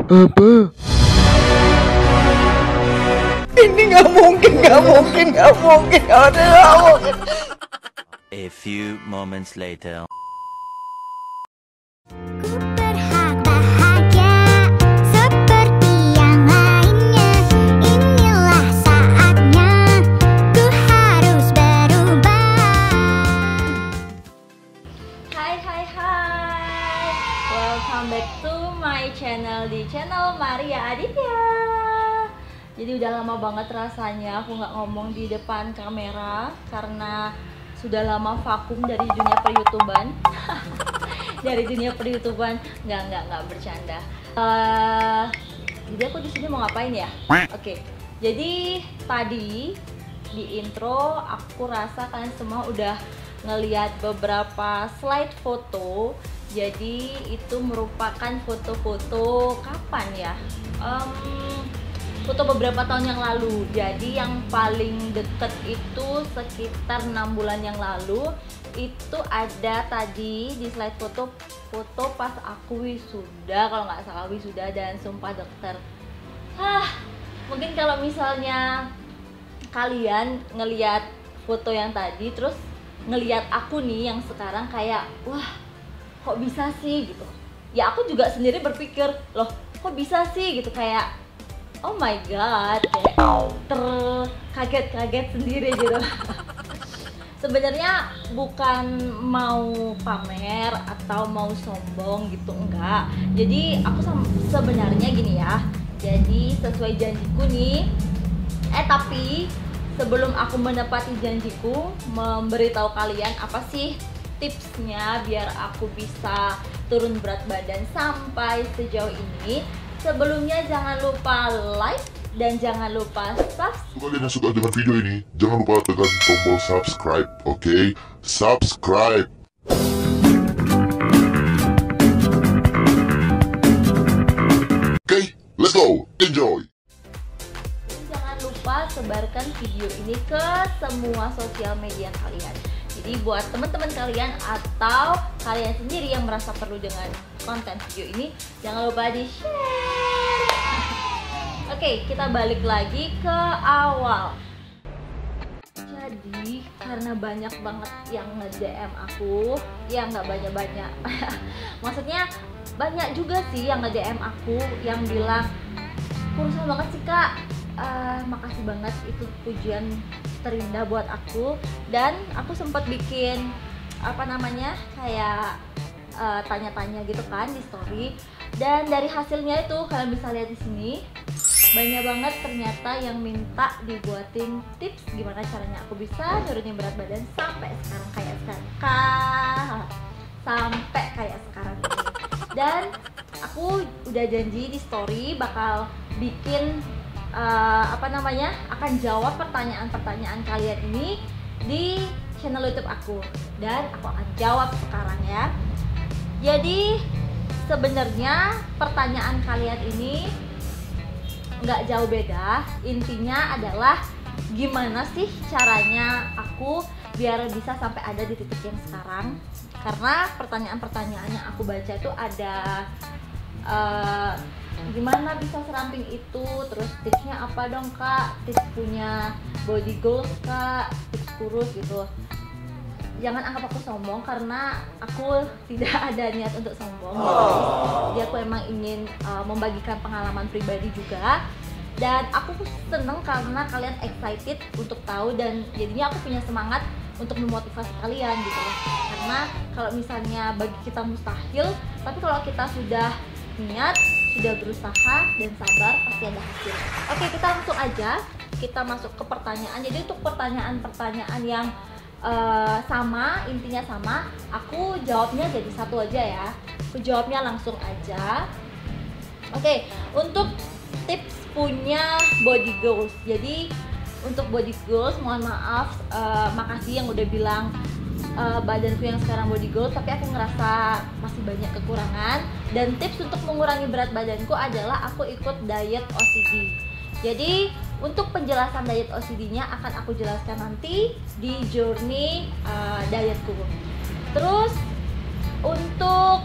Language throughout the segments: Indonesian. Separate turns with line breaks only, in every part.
Apa? Ini nggak mungkin.
A few moments later.
Ku berhak bahagia seperti yang lainnya. Inilah saatnya ku harus berubah.
Hai, welcome back to my channel, di channel Maria Aditya. Jadi udah lama banget rasanya aku nggak ngomong di depan kamera karena sudah lama vakum dari dunia per-YouTuban. Dari dunia per-YouTuban, nggak bercanda. Jadi aku di sini mau ngapain ya? Oke, jadi tadi di intro aku rasa kalian semua udah ngeliat beberapa slide foto. Jadi itu merupakan foto-foto kapan ya? Foto beberapa tahun yang lalu. Jadi yang paling deket itu sekitar 6 bulan yang lalu. Itu ada tadi di slide foto pas aku wisuda, kalau nggak salah wisuda dan sumpah dokter. Mungkin kalau misalnya kalian ngeliat foto yang tadi terus ngeliat aku nih yang sekarang kayak wah kok bisa sih gitu. Ya aku juga sendiri berpikir loh kok bisa sih gitu, kayak oh my god, kayak terkaget-kaget sendiri gitu. Sebenarnya bukan mau pamer atau mau sombong gitu, enggak. Jadi aku sebenarnya gini ya. Jadi sesuai janjiku nih. Tapi sebelum aku menepati janjiku memberitahu kalian apa sih tipsnya biar aku bisa turun berat badan sampai sejauh ini. Sebelumnya jangan lupa like dan jangan lupa subscribe.
Untuk kalian yang suka dengan video ini, jangan lupa tekan tombol subscribe, oke? Subscribe. Oke, let's go, enjoy.
Jangan lupa sebarkan video ini ke semua sosial media kalian. Jadi buat teman-teman kalian atau kalian sendiri yang merasa perlu dengan konten video ini, jangan lupa di-share. Oke, kita balik lagi ke awal. Jadi karena banyak banget yang nge-DM aku, ya nggak banyak-banyak. Maksudnya banyak juga sih yang nge-DM aku yang bilang, "Kurusan banget sih Kak." Makasih banget, itu pujian terindah buat aku. Dan aku sempat bikin kayak tanya-tanya gitu kan di story. Dan dari hasilnya itu kalian bisa lihat di sini banyak banget ternyata yang minta dibuatin tips gimana caranya aku bisa nurunin berat badan sampai sekarang kayak sekarang ini. Dan aku udah janji di story bakal bikin akan jawab pertanyaan-pertanyaan kalian ini di channel YouTube aku, dan aku akan jawab sekarang ya. Jadi sebenarnya pertanyaan kalian ini nggak jauh beda, intinya adalah gimana sih caranya aku biar bisa sampai ada di titik yang sekarang. Karena pertanyaan-pertanyaan yang aku baca itu ada gimana bisa seramping itu, terus tipsnya apa dong Kak, tips punya body goals Kak, tips kurus gitu. Jangan anggap aku sombong karena aku tidak ada niat untuk sombong. Jadi aku emang ingin membagikan pengalaman pribadi juga. Dan aku seneng karena kalian excited untuk tahu, dan jadinya aku punya semangat untuk memotivasi kalian gitu. Karena kalau misalnya bagi kita mustahil, tapi kalau kita sudah niat, sudah berusaha dan sabar, pasti ada hasil. Oke, kita langsung aja kita masuk ke pertanyaan. Jadi untuk pertanyaan-pertanyaan yang sama, intinya sama, aku jawabnya jadi satu aja ya. Aku jawabnya langsung aja. Oke, untuk tips punya body goals. Jadi untuk body goals, mohon maaf, makasih yang udah bilang badanku yang sekarang body goals, tapi aku ngerasa masih banyak kekurangan. Dan tips untuk mengurangi berat badanku adalah aku ikut diet OCD. Jadi untuk penjelasan diet OCD-nya akan aku jelaskan nanti di journey dietku. Terus untuk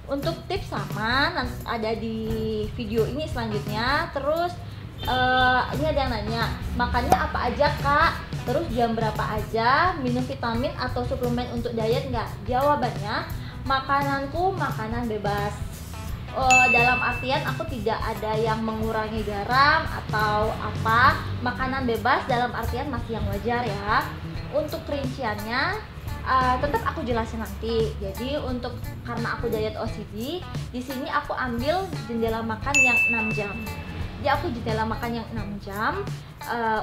Untuk tips sama ada di video ini selanjutnya. Terus ini ada yang nanya, makannya apa aja kak? Terus jam berapa aja? Minum vitamin atau suplemen untuk diet nggak? Jawabannya, makananku makanan bebas. Dalam artian aku tidak ada yang mengurangi garam atau apa. Makanan bebas dalam artian masih yang wajar ya. Untuk rinciannya tetap aku jelasin nanti. Jadi karena aku diet OCD, di sini aku ambil jendela makan yang 6 jam. Jadi aku jendela makan yang 6 jam.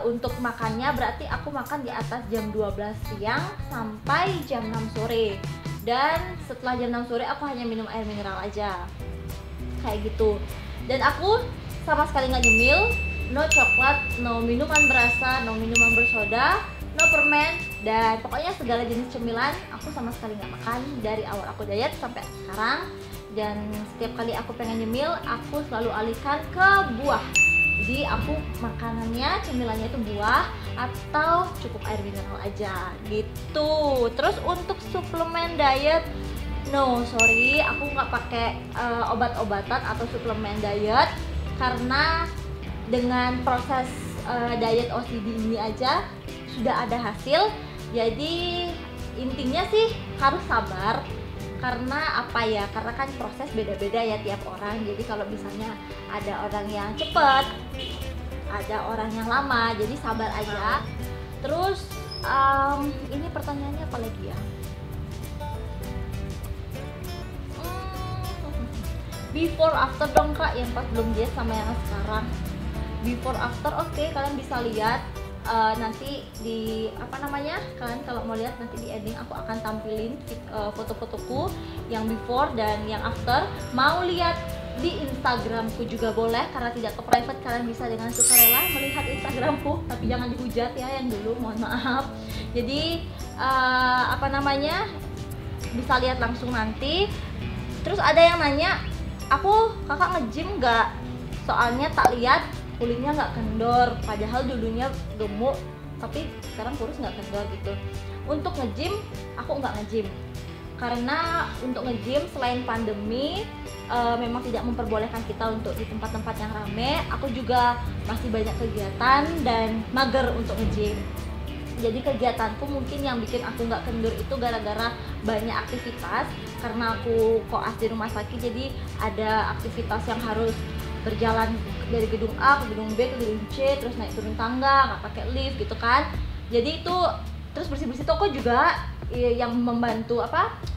Untuk makannya berarti aku makan di atas jam 12 siang sampai jam 6 sore. Dan setelah jam 6 sore aku hanya minum air mineral aja. Kayak gitu. Dan aku sama sekali nggak nyemil, no coklat, no minuman berasa, no minuman bersoda, no permen, dan pokoknya segala jenis cemilan aku sama sekali nggak makan dari awal aku diet sampai sekarang. Dan setiap kali aku pengen nyemil, aku selalu alihkan ke buah. Jadi aku makanannya, cemilannya itu buah atau cukup air mineral aja gitu. Terus untuk suplemen diet, no sorry, aku nggak pakai obat-obatan atau suplemen diet karena dengan proses diet OCD ini aja sudah ada hasil. Jadi intinya sih harus sabar. Karena apa ya, karena kan proses beda-beda ya tiap orang. Jadi kalau misalnya ada orang yang cepet, ada orang yang lama, jadi sabar aja. Terus ini pertanyaannya apa lagi ya? Before after dong kak, yang pas belum diet sama yang sekarang. Before after, oke, kalian bisa lihat nanti di kalian kalau mau lihat nanti di ending aku akan tampilin foto-fotoku yang before dan yang after. Mau lihat di Instagramku juga boleh, karena tidak ke private, kalian bisa dengan sukarela melihat Instagramku, tapi jangan dihujat ya yang dulu, mohon maaf. Jadi bisa lihat langsung nanti. Terus ada yang nanya, aku kakak nge-gym nggak? Soalnya tak lihat kulitnya nggak kendor, padahal dulunya gemuk tapi sekarang kurus nggak kendor gitu. Untuk nge-gym aku nggak nge-gym karena untuk nge-gym selain pandemi memang tidak memperbolehkan kita untuk di tempat-tempat yang rame. Aku juga masih banyak kegiatan dan mager untuk nge-gym. Jadi kegiatanku mungkin yang bikin aku nggak kendur itu gara-gara banyak aktivitas. Karena aku koas di rumah sakit, jadi ada aktivitas yang harus berjalan dari gedung A ke gedung B ke gedung C, terus naik turun tangga, nggak pakai lift gitu kan. Jadi itu, terus bersih-bersih toko juga yang membantu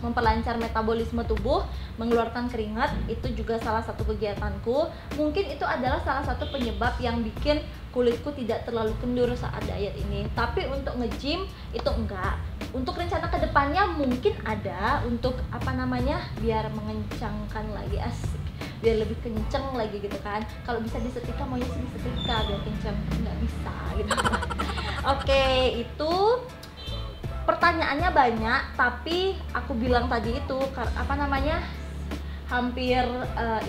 memperlancar metabolisme tubuh, mengeluarkan keringat, itu juga salah satu kegiatanku. Mungkin itu adalah salah satu penyebab yang bikin kulitku tidak terlalu kendur saat diet ini. Tapi untuk nge-gym itu enggak. Untuk rencana kedepannya mungkin ada untuk biar mengencangkan lagi, asik, biar lebih kenceng lagi gitu kan. Kalau bisa disetrika, maunya sih disetrika biar kenceng, nggak bisa gitu. Oke, itu pertanyaannya banyak, tapi aku bilang tadi itu hampir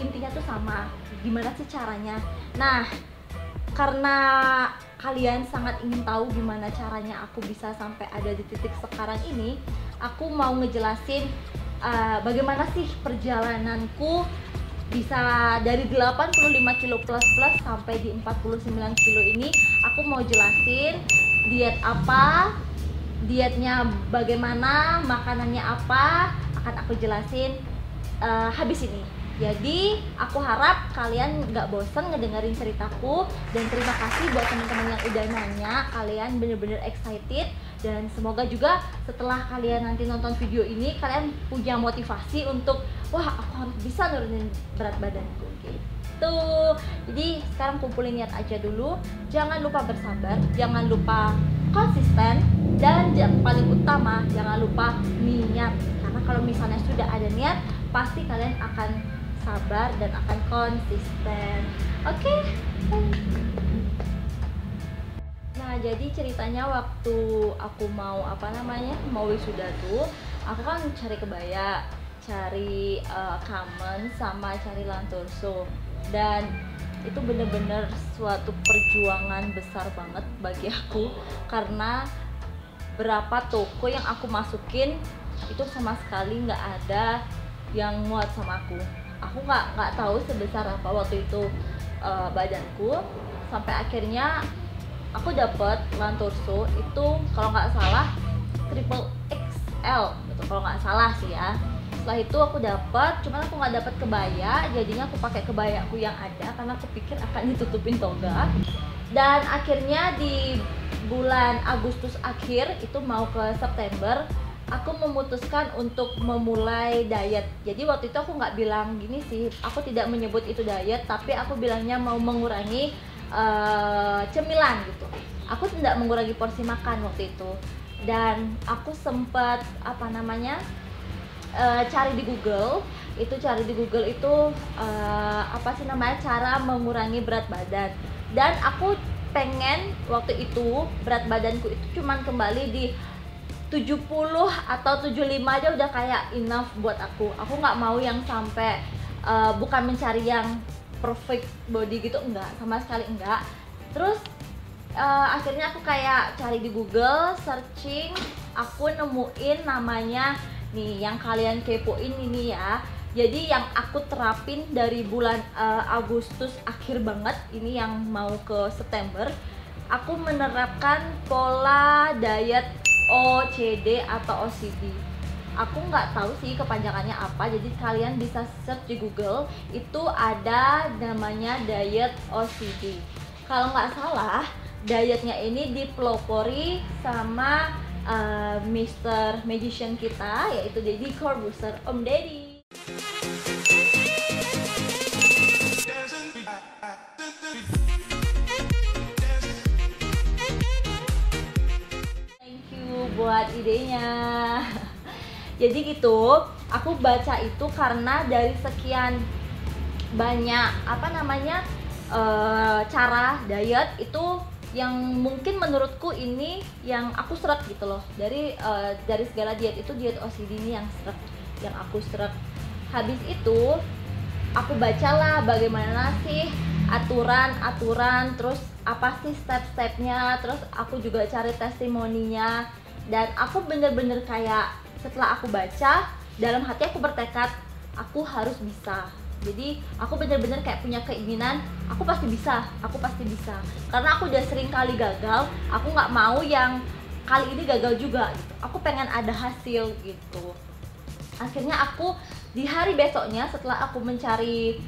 intinya tuh sama. Gimana sih caranya? Nah, karena kalian sangat ingin tahu gimana caranya aku bisa sampai ada di titik sekarang ini, aku mau ngejelasin bagaimana sih perjalananku bisa dari 85 kilo plus sampai di 49 kilo ini. Aku mau jelasin diet apa, dietnya bagaimana, makanannya apa, akan aku jelasin habis ini. Jadi aku harap kalian nggak bosen ngedengerin ceritaku, dan terima kasih buat teman-teman yang udah nanya. Kalian bener-bener excited, dan semoga juga setelah kalian nanti nonton video ini kalian punya motivasi untuk wah, aku harus bisa nurunin berat badanku gitu. Jadi sekarang kumpulin niat aja dulu. Jangan lupa bersabar, jangan lupa konsisten, dan yang paling utama jangan lupa niat. Karena kalau misalnya sudah ada niat, pasti kalian akan sabar dan akan konsisten. Oke? Nah, jadi ceritanya waktu aku mau mau wisuda tuh, aku kan cari kebaya, cari kamen, sama cari lantorso. Dan itu bener-bener suatu perjuangan besar banget bagi aku, karena berapa toko yang aku masukin itu sama sekali nggak ada yang muat sama aku. Aku nggak tahu sebesar apa waktu itu badanku, sampai akhirnya aku dapet Lanturso itu kalau nggak salah triple XL gitu, kalau nggak salah sih ya. Setelah itu aku dapet, cuman aku nggak dapet kebaya, jadinya aku pakai kebayaku yang ada karena aku pikir akan ditutupin toga. Dan akhirnya di bulan Agustus akhir itu mau ke September, aku memutuskan untuk memulai diet. Jadi waktu itu aku nggak bilang gini sih, aku tidak menyebut itu diet, tapi aku bilangnya mau mengurangi cemilan gitu. Aku tidak mengurangi porsi makan waktu itu. Dan aku sempat cari di Google. Cari di Google itu cara mengurangi berat badan. Dan aku pengen waktu itu berat badanku itu cuman kembali di 70 atau 75 aja udah kayak enough buat aku. Aku nggak mau yang sampai bukan mencari yang perfect body gitu, enggak, sama sekali enggak. Terus akhirnya aku kayak cari di Google, searching, aku nemuin namanya nih yang kalian kepoin ini ya. Jadi yang aku terapin dari bulan Agustus akhir banget ini yang mau ke September, aku menerapkan pola diet OCD atau OCD. Aku nggak tahu sih kepanjangannya apa, jadi kalian bisa search di Google, itu ada namanya diet OCD. Kalau nggak salah, dietnya ini dipelopori sama Mr. Magician kita, yaitu Deddy Corbuzier, Om Deddy. Thank you buat idenya. Jadi gitu, aku baca itu karena dari sekian banyak cara diet itu yang mungkin menurutku ini yang aku seret gitu loh. Dari segala diet itu diet OCD ini yang aku seret. Habis itu aku bacalah bagaimana sih aturan, terus apa sih step-stepnya, terus aku juga cari testimoninya, dan aku bener-bener kayak setelah aku baca, dalam hati aku bertekad aku harus bisa. Jadi aku bener-bener kayak punya keinginan, aku pasti bisa, karena aku udah sering kali gagal, aku nggak mau yang kali ini gagal juga gitu. Aku pengen ada hasil gitu. Akhirnya aku di hari besoknya setelah aku mencari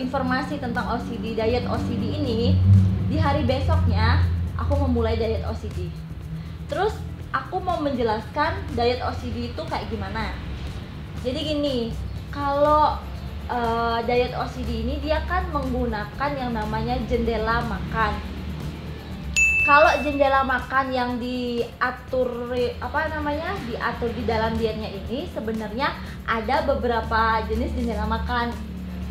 informasi tentang OCD, diet OCD ini, di hari besoknya aku memulai diet OCD. Terus aku mau menjelaskan diet OCD itu kayak gimana. Jadi gini, kalau diet OCD ini dia kan menggunakan yang namanya jendela makan. Kalau jendela makan yang diatur di dalam dietnya ini sebenarnya ada beberapa jenis jendela makan.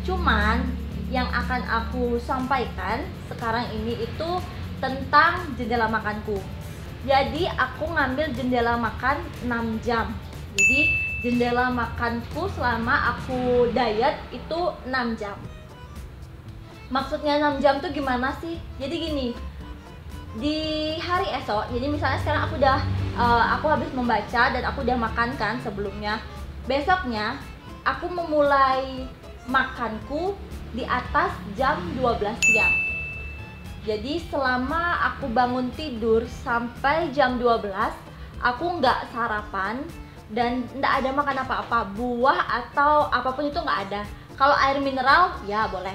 Cuman yang akan aku sampaikan sekarang ini itu tentang jendela makanku. Jadi aku ngambil jendela makan 6 jam. Jadi jendela makanku selama aku diet itu 6 jam. Maksudnya 6 jam tuh gimana sih? Jadi gini, di hari esok, jadi misalnya sekarang aku habis membaca dan aku udah makan kan sebelumnya. Besoknya aku memulai makanku di atas jam 12 siang. Jadi selama aku bangun tidur sampai jam 12, aku nggak sarapan dan nggak ada makan apa-apa, buah atau apapun itu nggak ada. Kalau air mineral ya boleh,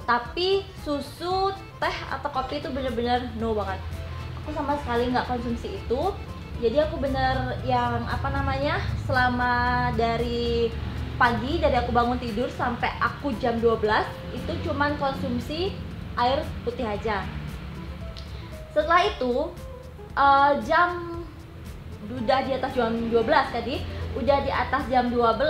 tapi susu, teh atau kopi itu bener-bener no banget. Aku sama sekali nggak konsumsi itu. Jadi aku bener yang selama dari pagi, dari aku bangun tidur sampai aku jam 12 itu cuman konsumsi air putih aja. Setelah itu udah di atas jam 12 tadi, udah di atas jam 12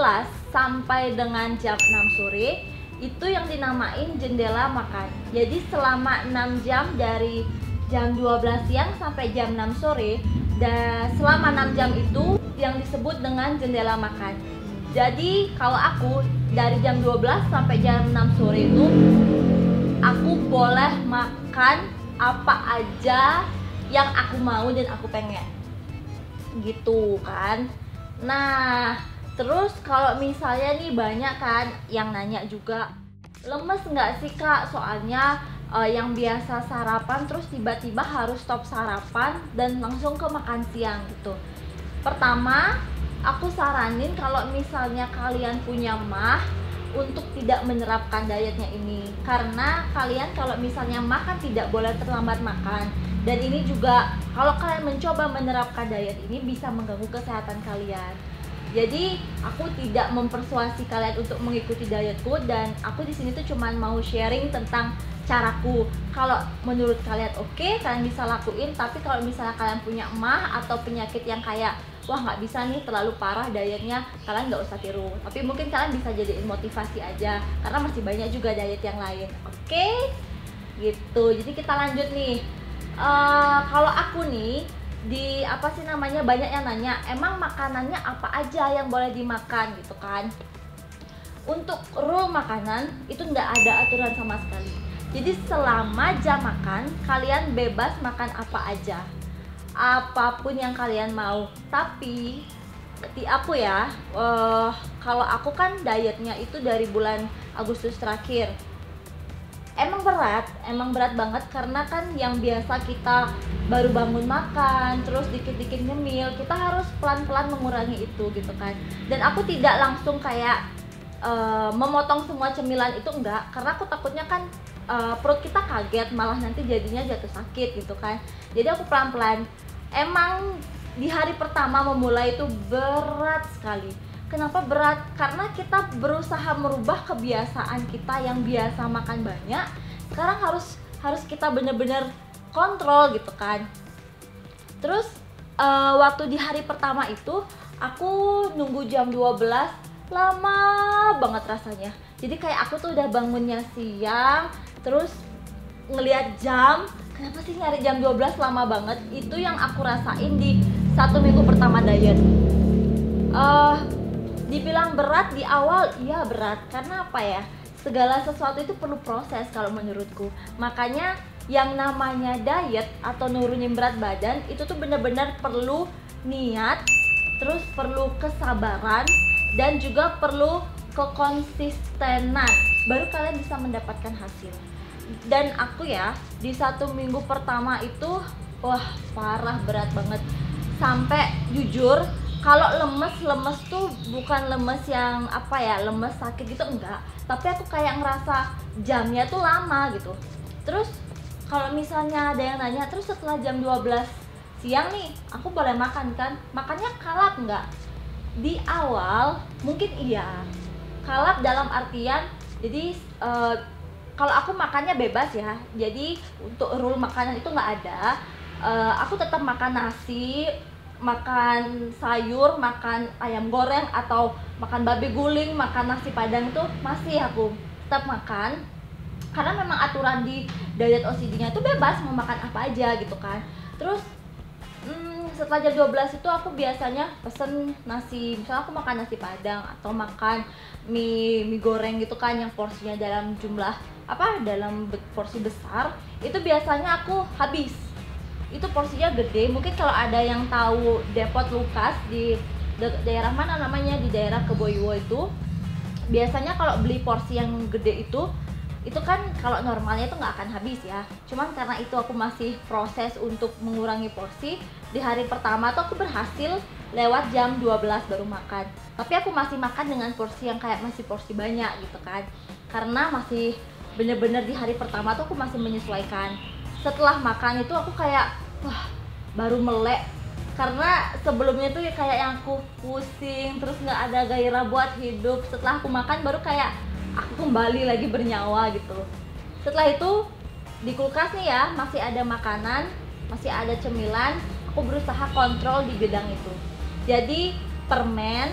sampai dengan jam 6 sore itu yang dinamain jendela makan. Jadi selama 6 jam dari jam 12 siang sampai jam 6 sore, dan selama 6 jam itu yang disebut dengan jendela makan. Jadi kalau aku dari jam 12 sampai jam 6 sore itu aku boleh makan apa aja yang aku mau dan aku pengen gitu kan. Nah Terus kalau misalnya nih banyak kan yang nanya juga, lemes nggak sih kak? Soalnya yang biasa sarapan terus tiba-tiba harus stop sarapan dan langsung ke makan siang gitu. Pertama, aku saranin kalau misalnya kalian punya mah untuk tidak menerapkan dietnya ini, karena kalian kalau misalnya makan tidak boleh terlambat makan, dan ini juga kalau kalian mencoba menerapkan diet ini bisa mengganggu kesehatan kalian. Jadi aku tidak mempersuasi kalian untuk mengikuti dietku, dan aku di sini tuh cuman mau sharing tentang caraku. Kalau menurut kalian oke, kalian bisa lakuin. Tapi kalau misalnya kalian punya emah atau penyakit yang kayak wah nggak bisa nih, terlalu parah dietnya, kalian nggak usah tiru. Tapi mungkin kalian bisa jadiin motivasi aja, karena masih banyak juga diet yang lain. Oke, gitu. Jadi kita lanjut nih. Kalau aku nih di apa sih namanya, banyak yang nanya emang makanannya apa aja yang boleh dimakan gitu kan. Untuk rule makanan itu nggak ada aturan sama sekali. Jadi selama jam makan kalian bebas makan apa aja, apapun yang kalian mau. Tapi di aku ya, kalau aku kan dietnya itu dari bulan Agustus terakhir. Emang berat banget, karena kan yang biasa kita baru bangun makan, terus dikit-dikit ngemil, kita harus pelan-pelan mengurangi itu gitu kan. Dan aku tidak langsung kayak memotong semua cemilan itu, enggak, karena aku takutnya kan perut kita kaget, malah nanti jadinya jatuh sakit gitu kan. Jadi aku pelan-pelan. Emang di hari pertama memulai itu berat sekali. Kenapa berat? Karena kita berusaha merubah kebiasaan kita yang biasa makan banyak, sekarang harus kita bener-bener kontrol gitu kan. Terus waktu di hari pertama itu aku nunggu jam 12, lama banget rasanya. Jadi kayak aku tuh udah bangunnya siang, terus ngelihat jam, kenapa sih nyari jam 12 lama banget. Itu yang aku rasain di 1 minggu pertama diet. Dibilang berat di awal, iya berat. Karena apa ya, segala sesuatu itu perlu proses kalau menurutku. Makanya yang namanya diet atau nurunin berat badan itu tuh bener-bener perlu niat, terus perlu kesabaran, dan juga perlu kekonsistenan, baru kalian bisa mendapatkan hasil. Dan aku ya, di 1 minggu pertama itu wah parah, berat banget. Sampai jujur, kalau lemes tuh bukan lemes yang apa ya, lemes sakit gitu, enggak. Tapi aku kayak ngerasa jamnya tuh lama gitu. Terus kalau misalnya ada yang nanya, terus setelah jam 12 siang nih, aku boleh makan kan? Makannya kalap enggak? Di awal mungkin iya. Kalap dalam artian, jadi kalau aku makannya bebas ya. Jadi untuk rule makanan itu nggak ada. Aku tetap makan nasi, makan sayur, makan ayam goreng, atau makan babi guling, makan nasi padang, itu masih aku tetap makan. Karena memang aturan di diet OCD-nya itu bebas mau makan apa aja gitu kan. Terus setelah jam 12 itu aku biasanya pesen nasi, misalnya aku makan nasi padang atau makan mie goreng gitu kan, yang porsinya dalam jumlah dalam porsi besar. Itu biasanya aku habis. Itu porsinya gede. Mungkin kalau ada yang tahu Depot Lukas di daerah mana namanya, di daerah Keboiwo itu, biasanya kalau beli porsi yang gede itu kan kalau normalnya itu nggak akan habis ya. Cuman karena itu aku masih proses untuk mengurangi porsi, di hari pertama tuh aku berhasil lewat jam 12 baru makan. Tapi aku masih makan dengan porsi yang kayak masih porsi banyak gitu kan, karena masih bener-bener di hari pertama tuh aku masih menyesuaikan. Setelah makan itu aku kayak wah baru melek, karena sebelumnya tuh kayak yang aku pusing, terus nggak ada gairah buat hidup. Setelah aku makan baru kayak aku kembali lagi bernyawa gitu. Setelah itu di kulkas nih ya, masih ada makanan, masih ada cemilan. Aku berusaha kontrol di bidang itu. Jadi permen,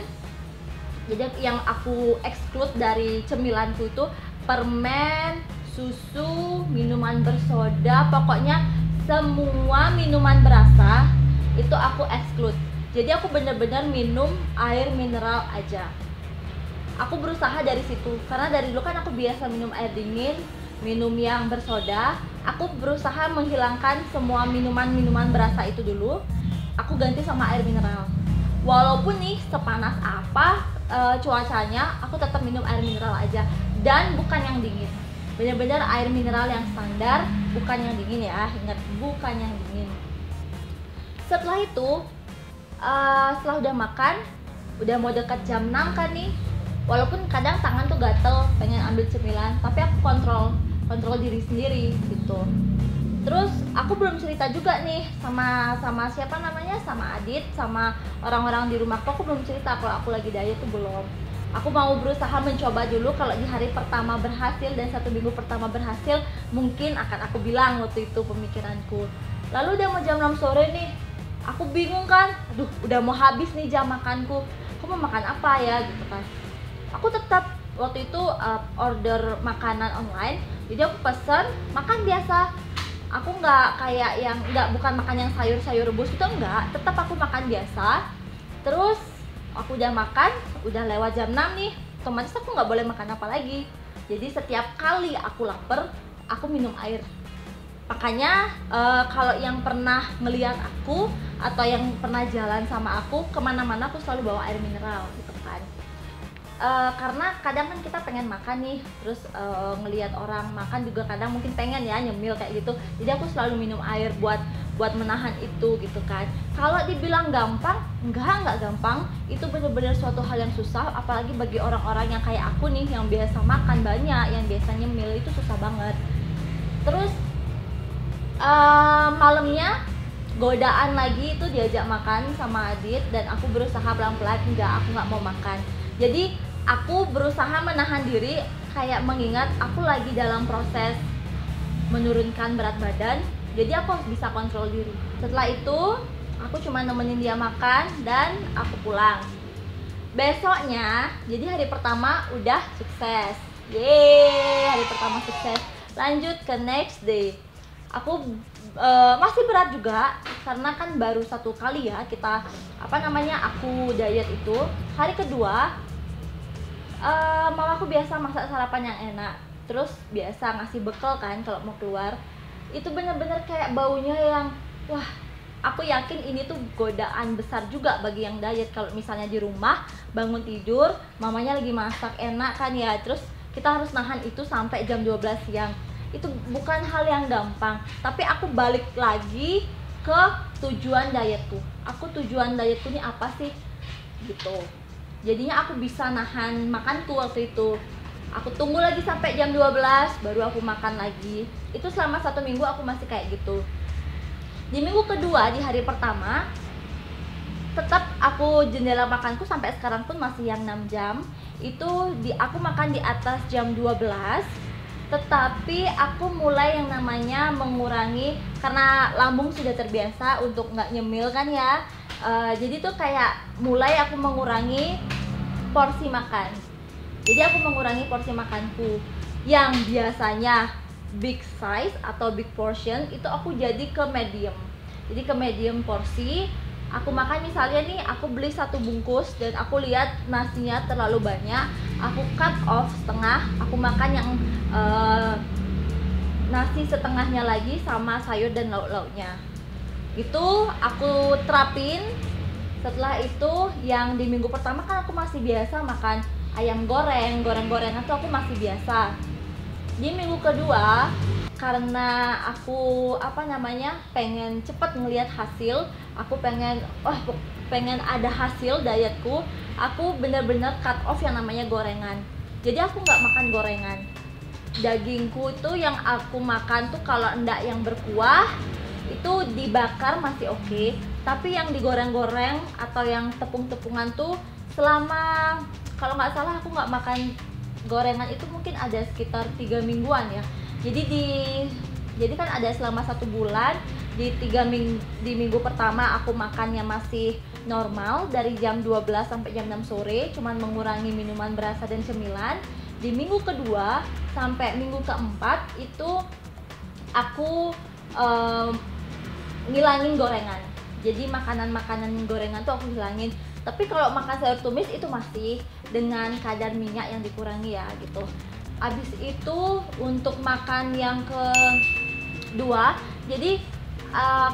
jadi yang aku exclude dari cemilanku itu permen, susu, minuman bersoda, pokoknya semua minuman berasa itu aku exclude. Jadi aku bener-bener minum air mineral aja. Aku berusaha dari situ, karena dari dulu kan aku biasa minum air dingin, minum yang bersoda. Aku berusaha menghilangkan semua minuman berasa itu dulu. Aku ganti sama air mineral. Walaupun nih sepanas apa cuacanya, aku tetap minum air mineral aja, dan bukan yang dingin. Benar-benar air mineral yang standar, bukan yang dingin ya, ingat, bukan yang dingin. Setelah itu, setelah udah makan, udah mau dekat jam 6 kan nih, walaupun kadang tangan tuh gatel pengen ambil cemilan, tapi aku kontrol diri sendiri gitu. Terus aku belum cerita juga nih sama siapa namanya, sama Adit, sama orang-orang di rumahku. Aku belum cerita kalau aku lagi diet tuh belum. Aku mau berusaha mencoba dulu, kalau di hari pertama berhasil dan 1 minggu pertama berhasil, mungkin akan aku bilang waktu itu pemikiranku. Lalu udah mau jam 6 sore nih, aku bingung kan, aduh udah mau habis nih jam makanku, aku mau makan apa ya gitu kan. Aku tetap waktu itu order makanan online, jadi aku pesen makan biasa. Aku nggak kayak yang bukan makan yang sayur rebus itu, enggak, tetap aku makan biasa. Terus aku udah makan, udah lewat jam 6 nih, otomatis aku nggak boleh makan apa lagi. Jadi setiap kali aku lapar, aku minum air. Makanya kalau yang pernah melihat aku atau yang pernah jalan sama aku kemana-mana, aku selalu bawa air mineral gitu kan. Karena kadang kan kita pengen makan nih, terus ngelihat orang makan juga kadang mungkin pengen ya nyemil kayak gitu. Jadi aku selalu minum air buat menahan itu gitu kan. Kalau dibilang gampang, enggak gampang. Itu benar-benar suatu hal yang susah, apalagi bagi orang-orang yang kayak aku nih, yang biasa makan banyak, yang biasa nyemil, itu susah banget. Terus malamnya godaan lagi itu diajak makan sama Adit, dan aku berusaha pelan-pelan, aku nggak mau makan. Jadi aku berusaha menahan diri, kayak mengingat aku lagi dalam proses menurunkan berat badan, jadi aku harus bisa kontrol diri. Setelah itu aku cuma nemenin dia makan dan aku pulang. Besoknya, jadi hari pertama udah sukses, yeay, hari pertama sukses. Lanjut ke next day, aku masih berat juga karena kan baru 1 kali ya kita aku diet itu. Hari kedua mamaku biasa masak sarapan yang enak, terus biasa ngasih bekal kan kalau mau keluar. Itu bener-bener kayak baunya yang wah, aku yakin ini tuh godaan besar juga bagi yang diet. Kalau misalnya di rumah bangun tidur, mamanya lagi masak enak kan ya, terus kita harus nahan itu sampai jam 12 siang. Itu bukan hal yang gampang. Tapi aku balik lagi ke tujuan dietku. Tujuan dietku ini apa sih gitu. Jadinya aku bisa nahan makanku waktu itu. Aku tunggu lagi sampai jam 12 baru aku makan lagi. Itu selama 1 minggu aku masih kayak gitu. Di minggu kedua, di hari pertama, tetap aku jendela makanku sampai sekarang pun masih yang 6 jam. Itu aku makan di atas jam 12. Tetapi aku mulai yang namanya mengurangi, karena lambung sudah terbiasa untuk nggak nyemil kan ya. Jadi tuh kayak mulai aku mengurangi porsi makan. Jadi aku mengurangi porsi makanku yang biasanya big size atau big portion, itu aku jadi ke medium. Jadi ke medium porsi. Aku makan misalnya nih, aku beli 1 bungkus dan aku lihat nasinya terlalu banyak, aku cut off setengah, aku makan yang nasi setengahnya lagi sama sayur dan lauk-lauknya. Itu aku terapin. Setelah itu yang di minggu pertama kan aku masih biasa makan ayam goreng-gorengan tuh aku masih biasa. Di minggu kedua, karena aku pengen cepet ngelihat hasil, aku pengen ada hasil dietku, aku bener-bener cut off yang namanya gorengan. Jadi aku nggak makan gorengan. Dagingku itu yang aku makan tuh kalau enggak yang berkuah, itu dibakar masih oke, tapi yang digoreng-goreng atau yang tepung-tepungan tuh selama, kalau nggak salah aku nggak makan gorengan itu mungkin ada sekitar 3 mingguan ya. Jadi kan ada selama 1 bulan. Di minggu pertama aku makannya masih normal dari jam 12 sampai jam 6 sore, cuman mengurangi minuman berasa dan cemilan. Di minggu kedua sampai minggu keempat itu aku ngilangin gorengan. Jadi makanan-makanan gorengan tuh aku hilangin. Tapi kalau makan sayur tumis itu masih dengan kadar minyak yang dikurangi ya gitu. Abis itu untuk makan yang kedua, jadi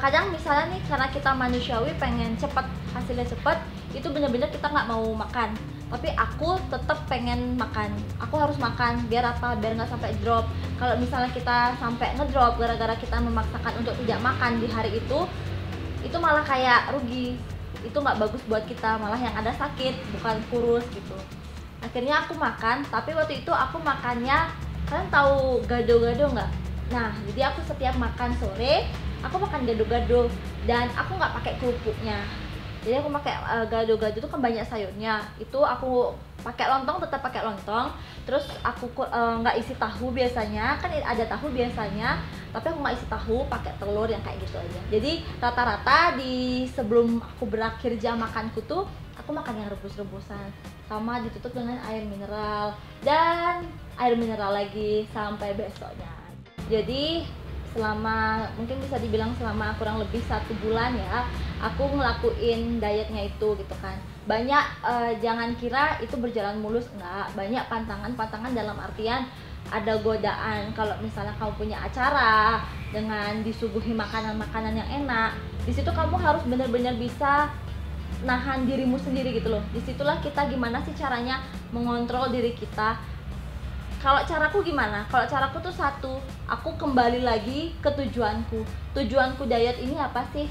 kadang misalnya nih karena kita manusiawi pengen cepet, hasilnya cepet, itu bener-bener kita nggak mau makan. tapi aku tetap pengen makan. Aku harus makan biar apa? Biar nggak sampai drop. Kalau misalnya kita sampai ngedrop gara-gara kita memaksakan untuk tidak makan di hari itu malah kayak rugi. Itu nggak bagus buat kita, malah yang ada sakit bukan kurus gitu. Akhirnya aku makan, tapi waktu itu aku makannya, kalian tahu gado-gado nggak? Nah, jadi aku setiap makan sore aku makan gado-gado dan aku nggak pakai kerupuknya. Jadi aku pakai gado-gado itu kan banyak sayurnya. Itu aku pakai lontong, tetap pakai lontong. Terus aku nggak isi tahu biasanya, kan ada tahu biasanya, tapi aku nggak isi tahu, pakai telur yang kayak gitu aja. Jadi rata-rata di sebelum aku berakhir jam makanku tuh aku makan yang rebus-rebusan, sama ditutup dengan air mineral dan air mineral lagi sampai besoknya. Jadi selama mungkin bisa dibilang selama kurang lebih 1 bulan ya aku ngelakuin dietnya itu gitu kan. Banyak jangan kira itu berjalan mulus, enggak. Banyak pantangan dalam artian ada godaan. Kalau misalnya kamu punya acara dengan disuguhi makanan-makanan yang enak, di situ kamu harus benar-benar bisa nahan dirimu sendiri gitu loh. Disitulah kita gimana sih caranya mengontrol diri kita. Kalau caraku gimana? Kalau caraku tuh satu, aku kembali lagi ke tujuanku. Tujuanku diet ini apa sih?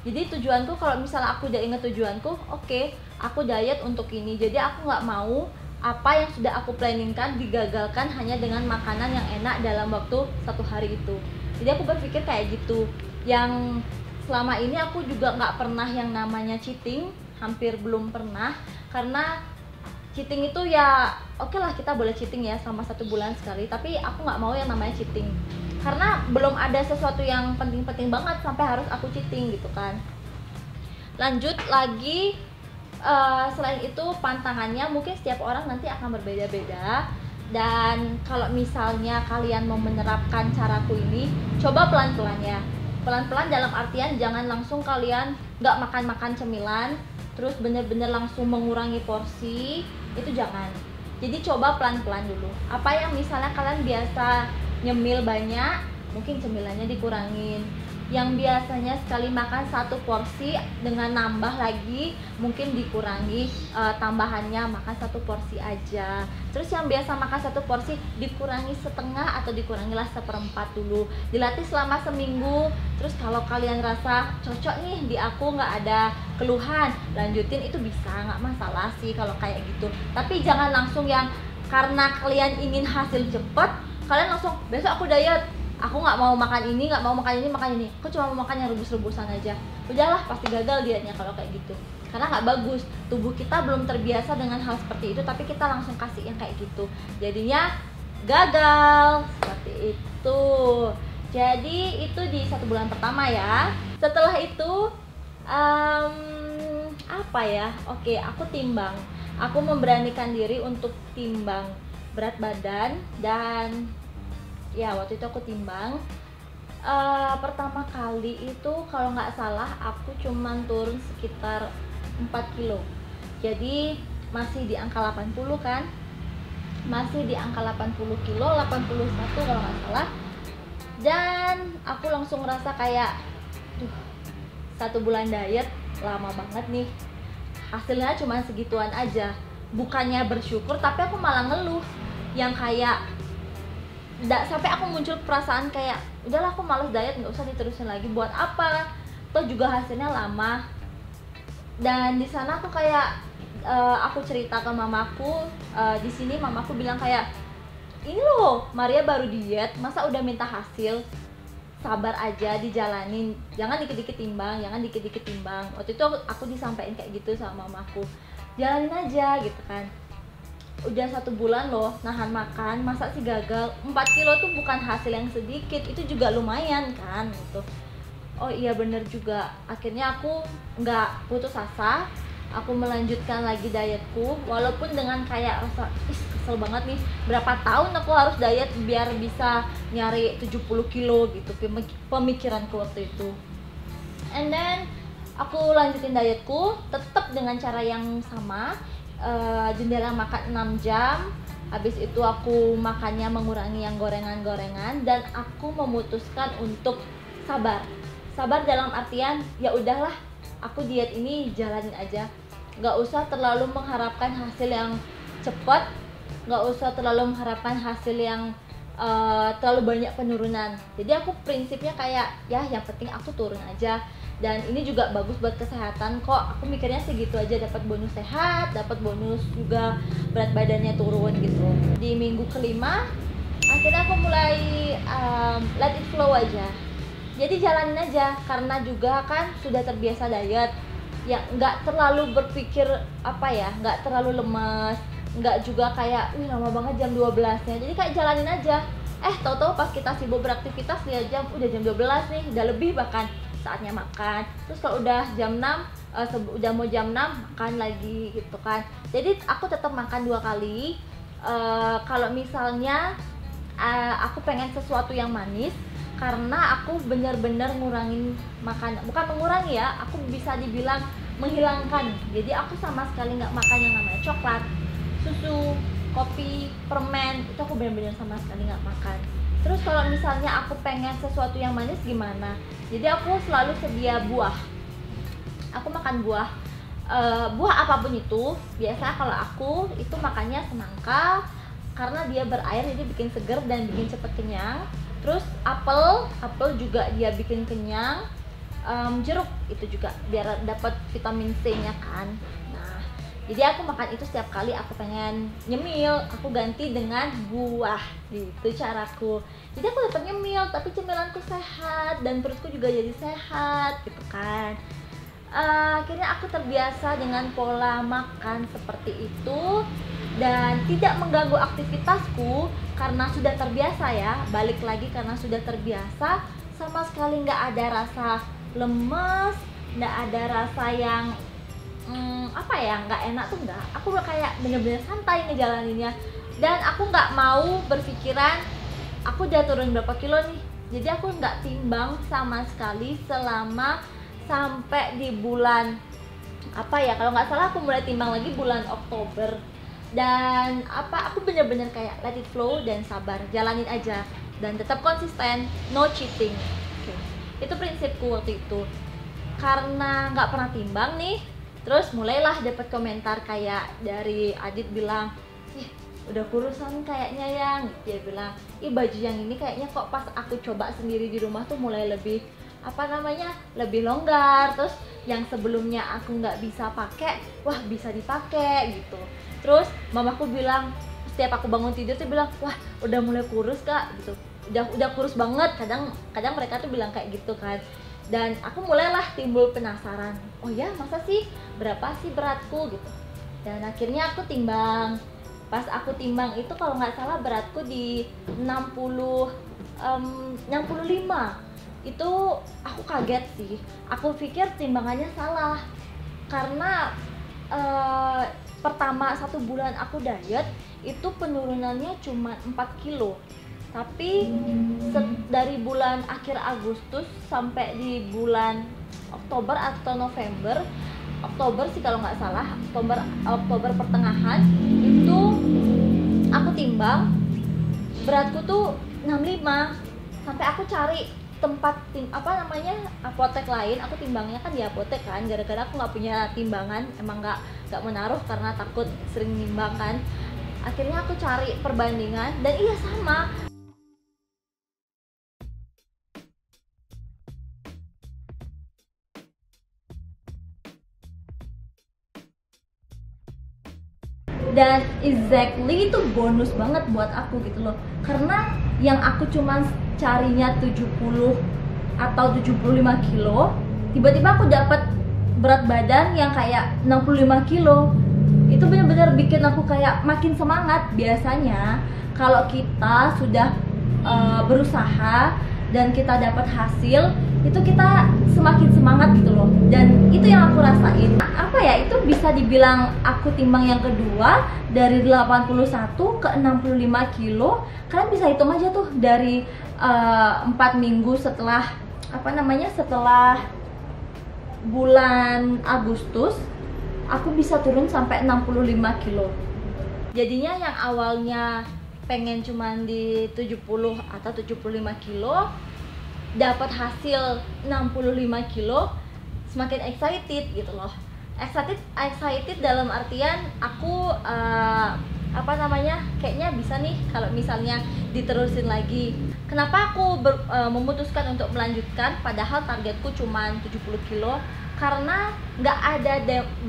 Jadi tujuanku, kalau misalnya aku udah inget tujuanku, oke, aku diet untuk ini. Jadi aku nggak mau apa yang sudah aku planningkan digagalkan hanya dengan makanan yang enak dalam waktu 1 hari itu. Jadi aku berpikir kayak gitu. Yang selama ini aku juga nggak pernah yang namanya cheating, hampir belum pernah, karena cheating itu ya oke lah, kita boleh cheating ya sama 1 bulan sekali, tapi aku nggak mau yang namanya cheating karena belum ada sesuatu yang penting-penting banget sampai harus aku cheating gitu kan. Lanjut lagi, selain itu pantangannya mungkin setiap orang nanti akan berbeda-beda, dan kalau misalnya kalian mau menerapkan caraku ini, coba pelan-pelan ya. Pelan-pelan dalam artian jangan langsung kalian nggak makan cemilan terus bener-bener langsung mengurangi porsi, itu jangan. Jadi coba pelan-pelan dulu. Apa yang misalnya kalian biasa nyemil banyak, mungkin cemilannya dikurangin. Yang biasanya sekali makan 1 porsi dengan nambah lagi, mungkin dikurangi tambahannya makan 1 porsi aja. Terus yang biasa makan 1 porsi dikurangi setengah atau dikurangilah 1/4 dulu. Dilatih selama seminggu. Terus kalau kalian rasa cocok nih di aku, nggak ada keluhan, lanjutin, itu bisa, nggak masalah sih kalau kayak gitu. Tapi jangan langsung yang karena kalian ingin hasil cepet, kalian langsung besok aku diet, aku nggak mau makan ini, nggak mau makan ini, aku cuma mau makan yang rebus-rebusan aja. Udahlah, pasti gagal dietnya kalau kayak gitu, karena nggak bagus. Tubuh kita belum terbiasa dengan hal seperti itu, tapi kita langsung kasih yang kayak gitu, jadinya gagal seperti itu. Jadi itu di 1 bulan pertama ya. Setelah itu apa ya, oke, aku timbang. Aku memberanikan diri untuk timbang berat badan, dan ya waktu itu aku timbang. Pertama kali itu kalau nggak salah aku cuman turun sekitar 4 kilo. Jadi masih di angka 80 kan, masih di angka 80 kilo, 81 kalau nggak salah. Dan aku langsung ngerasa kayak 1 bulan diet lama banget nih, hasilnya cuma segituan aja. Bukannya bersyukur, tapi aku malah ngeluh, yang kayak sampai aku muncul perasaan kayak udahlah, aku males diet, nggak usah diterusin lagi, buat apa, toh juga hasilnya lama. Dan di sana aku kayak aku cerita ke mamaku, di sini mamaku bilang kayak, ini loh Maria baru diet, masa udah minta hasil, sabar aja, dijalanin, jangan dikit-dikit timbang, jangan dikit-dikit timbang. Waktu itu aku disampaikan kayak gitu sama mamaku, jalanin aja gitu kan. Udah 1 bulan loh nahan makan, masa sih gagal? 4 kilo tuh bukan hasil yang sedikit, itu juga lumayan kan gitu. Oh iya bener juga, akhirnya aku nggak putus asa, aku melanjutkan lagi dietku, walaupun dengan kayak rasa kesel banget nih, berapa tahun aku harus diet biar bisa nyari 70 kilo gitu, pemikiranku waktu itu. And then aku lanjutin dietku tetap dengan cara yang sama, jendela makan 6 jam. Habis itu aku makannya mengurangi yang gorengan-gorengan, dan aku memutuskan untuk sabar dalam artian ya udahlah, aku diet ini jalanin aja. nggak usah terlalu mengharapkan hasil yang cepat, nggak usah terlalu mengharapkan hasil yang terlalu banyak penurunan. Jadi aku prinsipnya kayak ya yang penting aku turun aja, dan ini juga bagus buat kesehatan kok. Aku mikirnya sih gitu aja, dapat bonus sehat, dapat bonus juga berat badannya turun gitu. Di minggu kelima akhirnya aku mulai let it flow aja. Jadi jalanin aja, karena juga kan sudah terbiasa diet, ya nggak terlalu berpikir nggak terlalu lemas, nggak juga kayak lama banget jam 12-nya. Jadi kayak jalanin aja. Tahu-tahu pas kita sibuk beraktivitas lihat jam udah jam 12 nih, udah lebih bahkan saatnya makan. Terus kalau udah jam 6, udah mau jam 6 makan lagi gitu kan. Jadi aku tetap makan 2 kali. Kalau misalnya aku pengen sesuatu yang manis, karena aku bener-bener ngurangin makan, bukan mengurangi ya, aku bisa dibilang menghilangkan. Jadi aku sama sekali nggak makan yang namanya coklat, susu, kopi, permen, itu aku bener-bener sama sekali nggak makan. Terus kalau misalnya aku pengen sesuatu yang manis gimana? Jadi aku selalu sedia buah. Aku makan buah, buah apapun itu. Biasa kalau aku itu makannya semangka, karena dia berair jadi bikin seger dan bikin cepet kenyang. Terus apel juga dia bikin kenyang. Jeruk itu juga biar dapat vitamin C-nya kan. Nah, jadi aku makan itu setiap kali aku pengen nyemil, aku ganti dengan buah. Gitu caraku. Jadi aku dapat nyemil, tapi cemilanku sehat dan perutku juga jadi sehat gitu kan. Akhirnya aku terbiasa dengan pola makan seperti itu dan tidak mengganggu aktivitasku karena sudah terbiasa ya. Balik lagi, karena sudah terbiasa, sama sekali nggak ada rasa lemes, nggak ada rasa yang nggak enak tuh nggak. Aku kayak bener-bener santai ngejalaninnya, dan aku nggak mau berpikiran aku udah turun berapa kilo nih. Jadi aku nggak timbang sama sekali selama sampai di bulan kalau nggak salah aku mulai timbang lagi bulan Oktober. Dan aku bener-bener kayak let it flow dan sabar, jalanin aja dan tetap konsisten, no cheating. Itu prinsipku waktu itu. Karena nggak pernah timbang nih, terus mulailah dapat komentar kayak dari Adit bilang, udah kurusan kayaknya yang, dia bilang, baju yang ini kayaknya kok pas aku coba sendiri di rumah tuh mulai lebih lebih longgar. Terus yang sebelumnya aku nggak bisa pakai, wah bisa dipakai gitu. Terus mamaku bilang, setiap aku bangun tidur tuh bilang, wah udah mulai kurus kak gitu, udah kurus banget. Kadang mereka tuh bilang kayak gitu kan. Dan aku mulailah timbul penasaran, oh ya masa sih, berapa sih beratku gitu. Dan akhirnya aku timbang. Pas aku timbang itu kalau nggak salah beratku di 65. Itu aku kaget sih. Aku pikir timbangannya salah, karena pertama 1 bulan aku diet itu penurunannya cuma 4 kilo. Tapi dari bulan akhir Agustus sampai di bulan Oktober atau November, Oktober sih kalau nggak salah, Oktober pertengahan itu aku timbang, beratku tuh 65. Sampai aku cari tempat apotek lain. Aku timbangnya kan di apotek kan, gara-gara aku nggak punya timbangan, emang nggak menaruh karena takut sering nimbang kan. Akhirnya aku cari perbandingan dan iya sama. Dan exactly itu bonus banget buat aku gitu loh. Karena yang aku cuman carinya 70 atau 75 kilo, tiba-tiba aku dapat berat badan yang kayak 65 kilo. Itu benar-benar bikin aku kayak makin semangat. Biasanya kalau kita sudah berusaha dan kita dapat hasil, itu kita semakin semangat gitu loh. Dan itu yang aku rasain. Itu bisa dibilang aku timbang yang kedua, dari 81 ke 65 kilo. Kalian bisa hitung aja tuh, dari 4 minggu setelah setelah bulan Agustus aku bisa turun sampai 65 kilo. Jadinya yang awalnya pengen cuman di 70 atau 75 kilo, dapat hasil 65 kilo, semakin excited gitu loh. excited dalam artian aku kayaknya bisa nih kalau misalnya diterusin lagi. Kenapa aku memutuskan untuk melanjutkan padahal targetku cuma 70 kilo? Karena nggak ada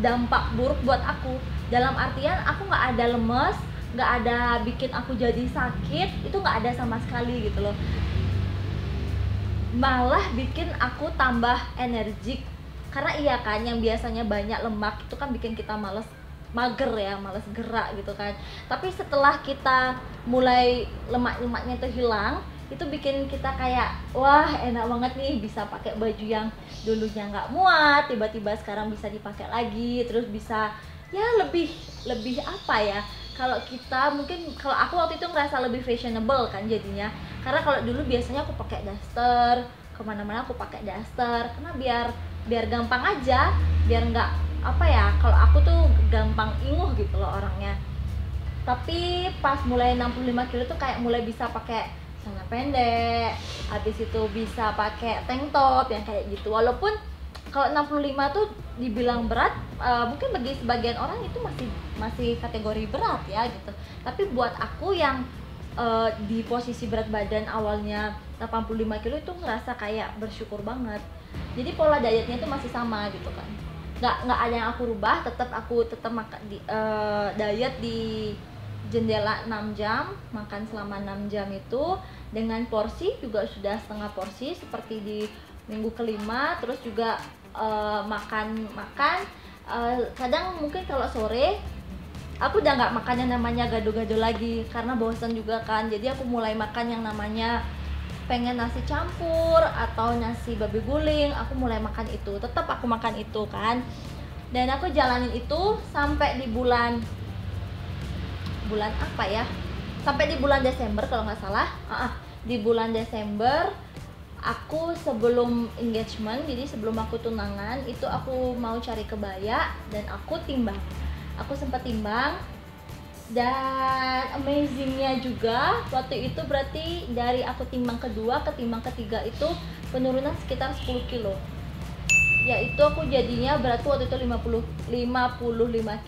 dampak buruk buat aku, dalam artian aku nggak ada lemes, nggak ada bikin aku jadi sakit, itu nggak ada sama sekali gitu loh. Malah bikin aku tambah energik, karena iya kan, yang biasanya banyak lemak itu kan bikin kita mager ya, males gerak gitu kan. Tapi setelah kita mulai lemaknya itu hilang, itu bikin kita kayak wah enak banget nih, bisa pakai baju yang dulunya nggak muat, tiba-tiba sekarang bisa dipakai lagi, terus bisa ya lebih apa ya, kalau kita mungkin, kalau aku waktu itu ngerasa lebih fashionable kan jadinya. Karena kalau dulu biasanya aku pakai daster, kemana-mana aku pakai daster, karena biar gampang aja, biar nggak apa ya, kalau aku tuh gampang inguh gitu loh orangnya. Tapi pas mulai 65 kilo tuh kayak mulai bisa pakai celana pendek, habis itu bisa pakai tank top yang kayak gitu. Walaupun kalau 65 tuh dibilang berat, mungkin bagi sebagian orang itu masih kategori berat ya gitu. Tapi buat aku yang di posisi berat badan awalnya 85 kilo itu ngerasa kayak bersyukur banget. Jadi pola dietnya itu masih sama gitu kan. Nggak ada yang aku rubah, aku tetap makan diet di jendela 6 jam, makan selama 6 jam itu, dengan porsi juga sudah setengah porsi seperti di minggu kelima. Terus juga makan kadang mungkin kalau sore aku udah nggak makan yang namanya gado-gado lagi karena bosan juga kan. Jadi aku mulai makan yang namanya pengen nasi campur atau nasi babi guling, aku mulai makan itu, tetap aku makan itu kan. Dan aku jalanin itu sampai di bulan apa ya, sampai di bulan Desember kalau nggak salah. Di bulan Desember aku sebelum engagement, jadi sebelum aku tunangan itu aku mau cari kebaya dan aku sempat timbang. Dan amazingnya juga waktu itu berarti dari aku timbang kedua ke timbang ketiga itu penurunan sekitar 10 kilo. Yaitu aku jadinya beratku waktu itu 55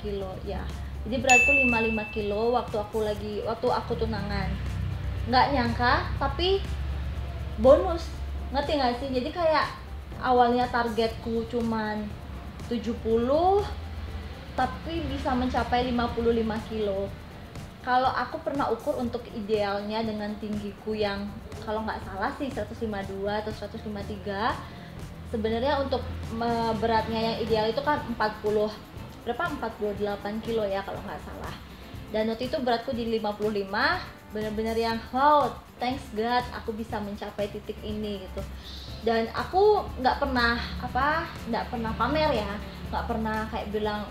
kilo ya. Jadi beratku 55 kilo waktu aku tunangan. Nggak nyangka, tapi bonus. Ngerti nggak sih? Jadi kayak awalnya targetku cuman 70, tapi bisa mencapai 55 kilo. Kalau aku pernah ukur untuk idealnya dengan tinggiku yang kalau nggak salah sih 152 atau 153. Sebenarnya untuk beratnya yang ideal itu kan 48 kilo ya kalau nggak salah. Dan waktu itu beratku di 55, bener-bener yang wow, thanks God aku bisa mencapai titik ini gitu. Dan aku nggak pernah pamer ya, nggak pernah kayak bilang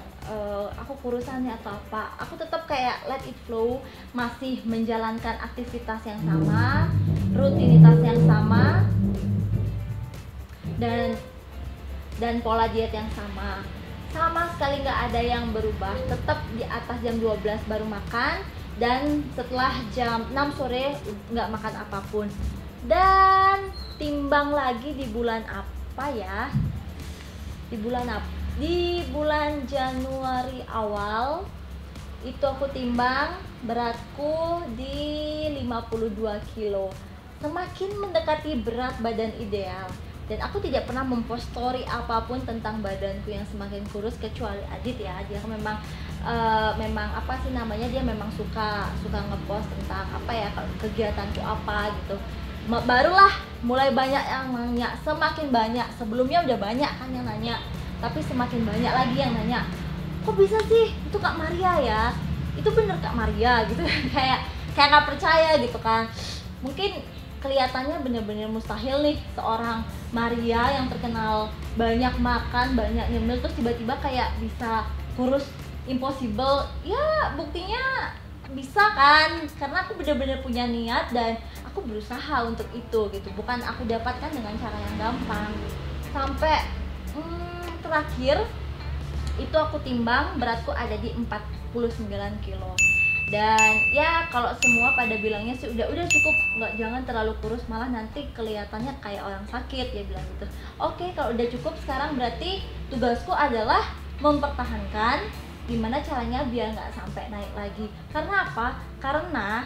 aku kurusannya atau apa. Aku tetap kayak let it flow, masih menjalankan aktivitas yang sama, rutinitas yang sama, dan pola diet yang sama sekali nggak ada yang berubah. Tetap di atas jam 12 baru makan, dan setelah jam 6 sore nggak makan apapun. Dan timbang lagi di bulan apa ya, di bulan Januari awal itu aku timbang, beratku di 52 kilo. Semakin mendekati berat badan ideal. Dan aku tidak pernah mempost story apapun tentang badanku yang semakin kurus, kecuali Adit ya. Dia memang dia memang suka ngepost tentang apa ya, kegiatanku apa gitu. Barulah mulai banyak yang nanya, semakin banyak. Sebelumnya udah banyak kan yang nanya, tapi semakin banyak lagi yang nanya, kok bisa sih itu Kak Maria ya, itu bener Kak Maria gitu. kayak nggak percaya gitu kan. Mungkin kelihatannya bener-bener mustahil nih seorang Maria yang terkenal banyak makan, banyak nyemil, terus tiba-tiba kayak bisa kurus, impossible. Ya buktinya bisa kan, karena aku bener-bener punya niat dan aku berusaha untuk itu gitu. Bukan aku dapatkan dengan cara yang gampang. Sampai terakhir itu aku timbang, beratku ada di 49 kilo. Dan ya kalau semua pada bilangnya sih udah cukup, jangan terlalu kurus, malah nanti kelihatannya kayak orang sakit, dia bilang gitu. Oke, kalau udah cukup sekarang berarti tugasku adalah mempertahankan gimana caranya biar nggak sampai naik lagi. Karena apa? Karena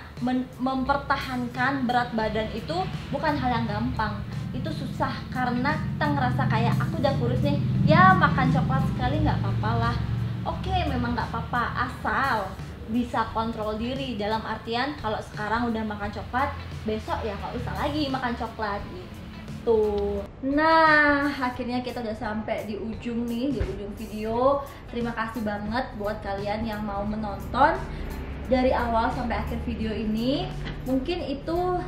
mempertahankan berat badan itu bukan hal yang gampang, itu susah karena kita ngerasa kayak aku udah kurus nih, ya makan coklat sekali nggak apa-apa lah. Oke, memang nggak apa-apa asal bisa kontrol diri, dalam artian kalau sekarang udah makan coklat, besok ya nggak usah lagi makan coklat gitu. Nah, akhirnya kita udah sampai di ujung nih, di ujung video. Terima kasih banget buat kalian yang mau menonton dari awal sampai akhir video ini. Mungkin itu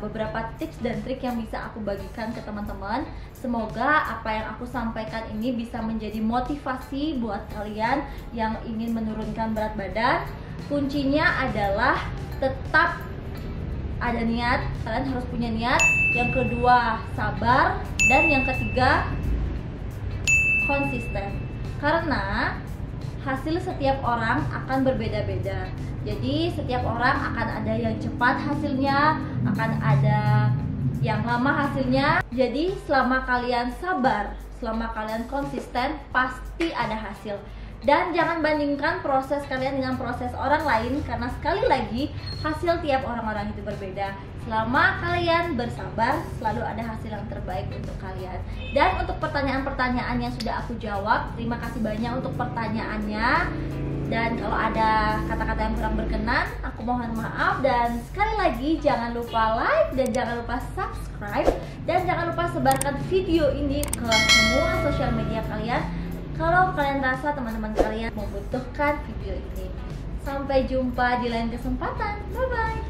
beberapa tips dan trik yang bisa aku bagikan ke teman-teman. Semoga apa yang aku sampaikan ini bisa menjadi motivasi buat kalian yang ingin menurunkan berat badan. Kuncinya adalah tetap ada niat, kalian harus punya niat. Yang kedua, sabar. Dan yang ketiga, konsisten. Karena hasil setiap orang akan berbeda-beda. Jadi setiap orang akan ada yang cepat hasilnya, akan ada yang lama hasilnya. Jadi selama kalian sabar, selama kalian konsisten, pasti ada hasil. Dan jangan bandingkan proses kalian dengan proses orang lain, karena sekali lagi hasil tiap orang-orang itu berbeda. Selama kalian bersabar, selalu ada hasil yang terbaik untuk kalian. Dan untuk pertanyaan-pertanyaan yang sudah aku jawab, terima kasih banyak untuk pertanyaannya. Dan kalau ada kata-kata yang kurang berkenan, aku mohon maaf. Dan sekali lagi jangan lupa like dan jangan lupa subscribe. Dan jangan lupa sebarkan video ini ke semua sosial media kalian kalau kalian rasa teman-teman kalian membutuhkan video ini. Sampai jumpa di lain kesempatan. Bye-bye.